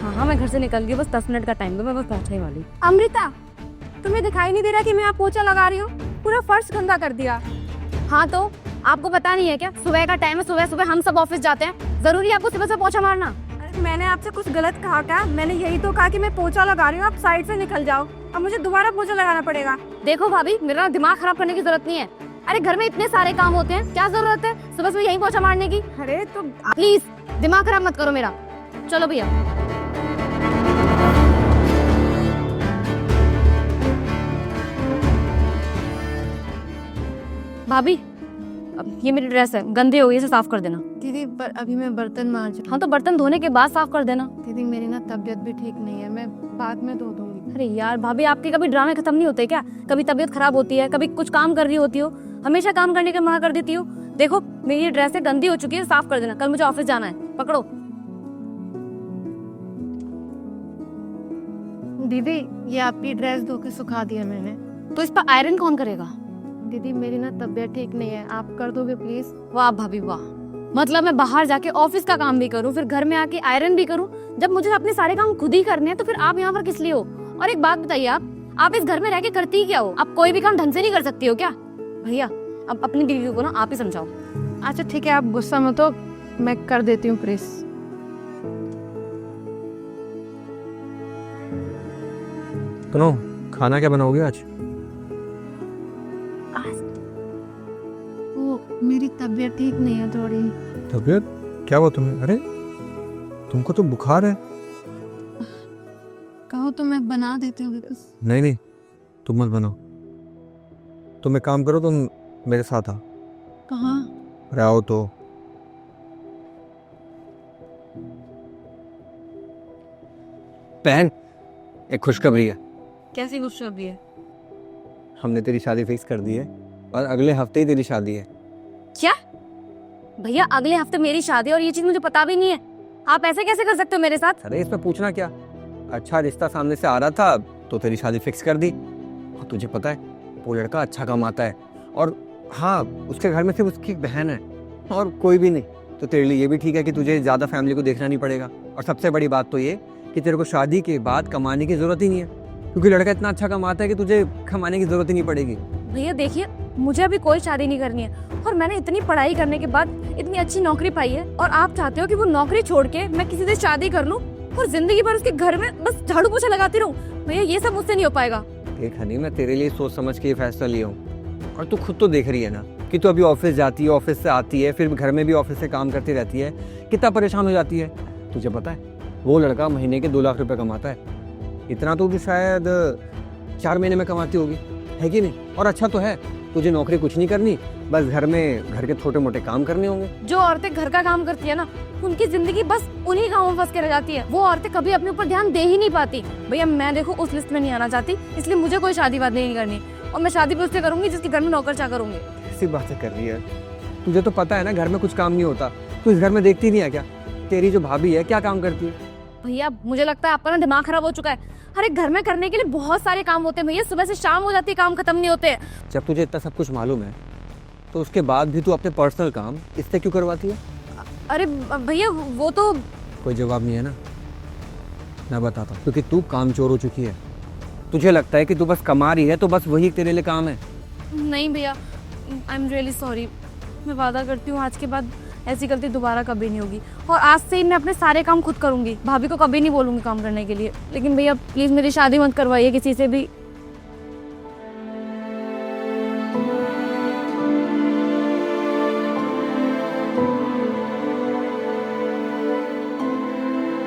हाँ हाँ, मैं घर से निकल गई, बस 10 मिनट का टाइम दो, मैं बस पहुंचने ही वाली। अमृता, तुम्हें दिखाई नहीं दे रहा कि मैं यहाँ पोछा लगा रही हूँ? पूरा फर्श गंदा कर दिया। हाँ तो आपको पता नहीं है क्या, सुबह का टाइम है, सुबह सुबह हम सब ऑफिस जाते हैं, जरूरी है आपको सुबह से पोछा मारना? अरे मैंने आपसे कुछ गलत कहा क्या? मैंने यही तो कहा कि मैं पोछा लगा रही हूँ, आप साइड से निकल जाओ। अब मुझे दोबारा पोछा लगाना पड़ेगा। देखो भाभी, मेरा दिमाग खराब करने की जरूरत नहीं है। अरे घर में इतने सारे काम होते हैं, क्या जरूरत है सुबह सुबह यहीं पोछा मारने की? अरे तो प्लीज दिमाग खराब मत करो मेरा। चलो भैया। भाभी, अब ये मेरी ड्रेस है, गंदी हो गई, इसे साफ कर देना। दीदी पर अभी मैं बर्तन मांज। हाँ तो बर्तन धोने के बाद साफ कर देना। दीदी मेरी ना तबीयत भी ठीक नहीं है, मैं बाद में धो दूंगी। अरे यार भाभी, आपके कभी ड्रामे खत्म नहीं होते क्या? कभी तबीयत खराब होती है, कभी कुछ काम कर रही होती हो, हमेशा काम करने के मना कर देती हो। देखो मेरी ये ड्रेस है, गंदी हो चुकी है, साफ कर देना, कल मुझे ऑफिस जाना है। पकड़ो। दीदी ये आपकी ड्रेस धो के सुखा दिया मैंने। तो इस पर आयरन कौन करेगा? दीदी मेरी ना तबीयत ठीक नहीं है, आप कर दोगे प्लीज? वाह भाभी वाह, मतलब मैं बाहर जाके ऑफिस का काम भी करूं, फिर घर में आके आयरन भी करूं। जब मुझे अपने सारे काम खुद ही करने हैं तो फिर आप यहाँ पर किस लिए हो? और एक बात बताइए, आप इस घर में रह के करती ही क्या हो? आप कोई भी काम ढंग से नहीं कर सकती हो क्या? भैया अब अपनी बीवी को ना आप ही समझाओ। अच्छा ठीक है, आप गुस्सा मत हो, मैं कर देती हूँ प्रेस। सुनो, खाना क्या बनाओगे आज? वो मेरी तबीयत ठीक नहीं है थोड़ी। तबीयत क्या हुआ तुम्हें? अरे तुमको तो बुखार है। कहो तो मैं बना देती हूँ कुछ। नहीं नहीं, तुम मत बनाओ। तुम एक काम करो, तुम मेरे साथ आओ। कहाँ? अरे आओ तो। बहन, एक खुशखबरी है। कैसी खुशखबरी है? हमने तेरी शादी फिक्स कर दी है और अगले हफ्ते ही तेरी शादी है। क्या भैया, अगले हफ्ते मेरी शादी और ये चीज मुझे पता भी नहीं है? आप ऐसे कैसे कर सकते हो मेरे साथ? अरे इसमें पूछना क्या, अच्छा रिश्ता सामने से आ रहा था तो तेरी शादी फिक्स कर दी। और तुझे पता है वो लड़का अच्छा कमाता है, और हाँ उसके घर में सिर्फ उसकी एक बहन है और कोई भी नहीं। तो तेरे लिए ये भी ठीक है कि तुझे ज़्यादा फैमिली को देखना नहीं पड़ेगा। और सबसे बड़ी बात तो ये कि तेरे को शादी के बाद कमाने की ज़रूरत ही नहीं है, क्योंकि लड़का इतना अच्छा कमाता है कि तुझे कमाने की ज़रूरत ही नहीं पड़ेगी। भैया देखिए, मुझे अभी कोई शादी नहीं करनी है, और मैंने इतनी पढ़ाई करने के बाद इतनी अच्छी नौकरी पाई है, और आप चाहते हो कि वो नौकरी छोड़ के मैं किसी से शादी कर लूं और जिंदगी भर उसके घर में बस झाड़ू पोछा लगाती रहूं? भैया ये सब मुझसे नहीं हो पाएगा। देख हनी, मैं तेरे लिए सोच समझ के ये फैसला लिया हूँ, और तू खुद तो देख रही है ना कि तू अभी ऑफिस जाती है, ऑफिस से आती है, फिर घर में भी ऑफिस से काम करती रहती है, कितना परेशान हो जाती है। तुझे पता है वो लड़का महीने के 2 लाख रुपए कमाता है। इतना तो भी शायद 4 महीने में कमाती होगी, है कि नहीं? और अच्छा तो है, तुझे नौकरी कुछ नहीं करनी, बस घर में घर के छोटे मोटे काम करने होंगे। जो औरतें घर का काम करती है ना, उनकी जिंदगी बस उन्हीं कामों में फंस के रह जाती है। वो औरतें कभी अपने ऊपर ध्यान दे ही नहीं पाती। भैया मैं देखो उस लिस्ट में नहीं आना चाहती, इसलिए मुझे कोई शादी बात नहीं करनी, और मैं शादी भी उससे करूंगी जिसके घर में नौकर चाकर होंगे। ऐसी बातें कर रही है, तुझे तो पता है ना घर में कुछ काम नहीं होता। तू इस घर में देखती नहीं है क्या? तेरी जो भाभी है क्या काम करती है? भैया मुझे लगता है आपका ना दिमाग खराब हो चुका है। अरे घर में करने के लिए बहुत सारे काम होते हैं भैया, सुबह से शाम हो जाती है, काम खत्म नहीं होते। जब तुझे इतना सब कुछ मालूम है तो उसके बाद भी तू अपने पर्सनल काम इससे क्यों करवाती है? अरे भैया वो तो कोई जवाब नहीं है ना? मैं बताता हूँ, क्योंकि तू कामचोर हो चुकी है। तुझे लगता है कि तू बस कमा रही है तो बस वही तेरे लिए काम है। नहीं भैया, आई एम रियली सॉरी। मैं वादा करती हूँ आज के बाद ऐसी गलती दोबारा कभी नहीं होगी, और आज से ही मैं अपने सारे काम खुद करूँगी। भाभी को कभी नहीं बोलूँगी काम करने के लिए। लेकिन भैया प्लीज़ मेरी शादी मत करवाइए किसी से भी।